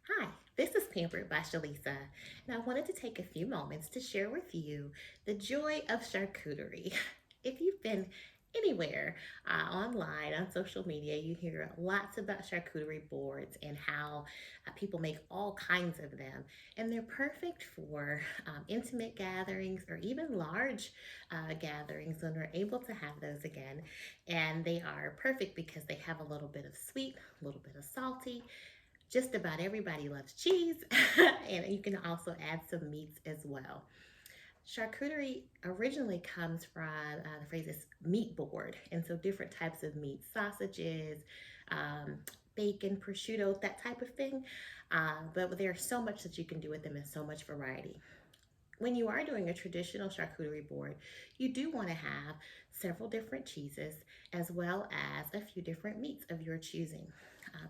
Hi, this is Pampered by Shalisa, and I wanted to take a few moments to share with you the joy of charcuterie. If you've been anywhere online on social media, you hear lots about charcuterie boards and how people make all kinds of them, and they're perfect for intimate gatherings or even large gatherings when we're able to have those again. And they are perfect because they have a little bit of sweet, a little bit of salty, just about everybody loves cheese, and you can also add some meats as well. Charcuterie originally comes from the phrase is meat board, and so different types of meat, sausages, um, bacon, prosciutto, that type of thing. But there's so much that you can do with them and so much variety. When you are doing a traditional charcuterie board, you do want to have several different cheeses as well as a few different meats of your choosing.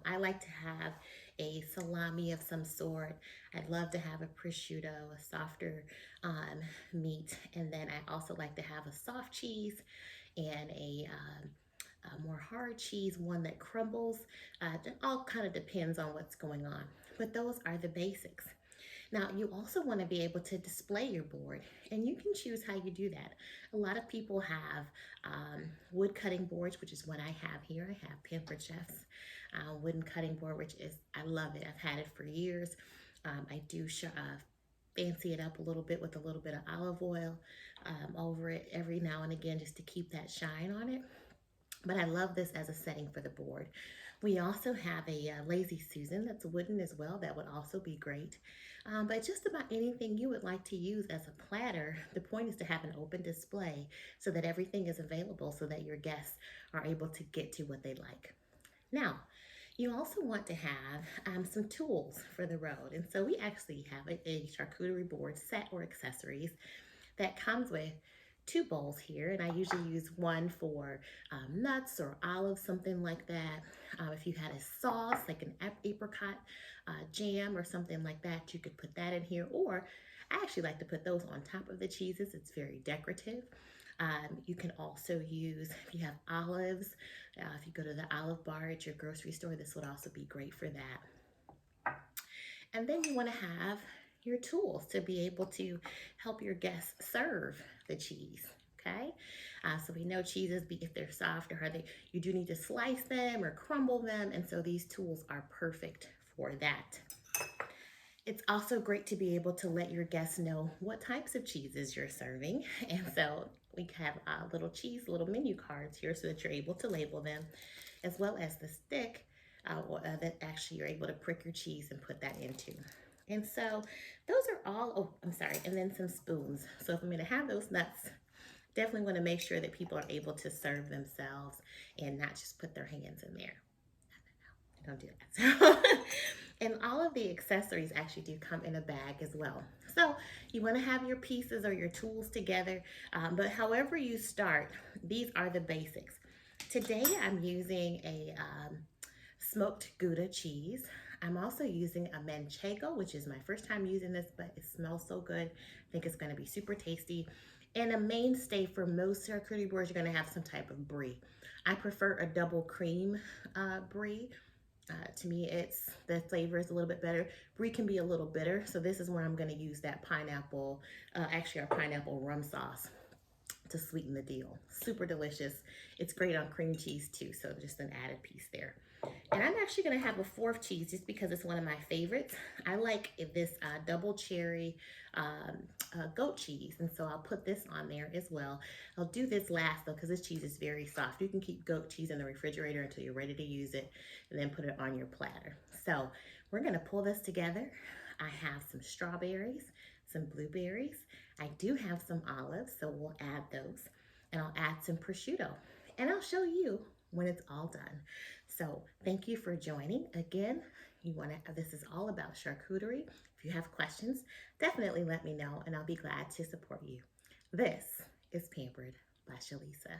I like to have a salami of some sort. I'd love to have a prosciutto, a softer meat, and then I also like to have a soft cheese and a more hard cheese, one that crumbles. It all kind of depends on what's going on. But those are the basics. Now, you also want to be able to display your board, and you can choose how you do that. A lot of people have wood cutting boards, which is what I have here. I have Pampered Chef's wooden cutting board, which is, I love it. I've had it for years. I do fancy it up a little bit with a little bit of olive oil over it every now and again just to keep that shine on it. But I love this as a setting for the board. We also have a Lazy Susan that's wooden as well. That would also be great. But just about anything you would like to use as a platter, the point is to have an open display so that everything is available so that your guests are able to get to what they like. Now, you also want to have some tools for the road. And so we actually have a charcuterie board set or accessories that comes with two bowls here, and I usually use one for nuts or olives, something like that. If you had a sauce, like an apricot jam or something like that, you could put that in here, or I actually like to put those on top of the cheeses. It's very decorative. You can also use, if you have olives, if you go to the olive bar at your grocery store, this would also be great for that. And then you want to have your tools to be able to help your guests serve the cheese. Okay, so we know cheeses, if they're soft or are they, you do need to slice them or crumble them, and so these tools are perfect for that. It's also great to be able to let your guests know what types of cheeses you're serving, and so we have little menu cards here so that you're able to label them, as well as the stick that actually you're able to prick your cheese and put that into. And so those are all, oh, I'm sorry, and then some spoons. So if I'm gonna have those nuts, definitely wanna make sure that people are able to serve themselves and not just put their hands in there. Don't do that. And all of the accessories actually do come in a bag as well. So you want to have your pieces or your tools together, but however you start, these are the basics. Today I'm using a smoked Gouda cheese. I'm also using a manchego, which is my first time using this, but it smells so good. I think it's going to be super tasty. And a mainstay for most charcuterie boards, you're going to have some type of brie. I prefer a double cream brie. To me, it's the flavor is a little bit better. Brie can be a little bitter, so this is where I'm going to use that pineapple, actually our pineapple rum sauce to sweeten the deal. Super delicious. It's great on cream cheese too, so just an added piece there. And I'm actually going to have a fourth cheese just because it's one of my favorites. I like this double cherry goat cheese, and so I'll put this on there as well. I'll do this last though because this cheese is very soft. You can keep goat cheese in the refrigerator until you're ready to use it and then put it on your platter. So we're going to pull this together. I have some strawberries, some blueberries. I do have some olives, so we'll add those. And I'll add some prosciutto. And I'll show you when it's all done. So thank you for joining. Again, this is all about charcuterie. If you have questions, definitely let me know and I'll be glad to support you. This is Pampered by Shalisa.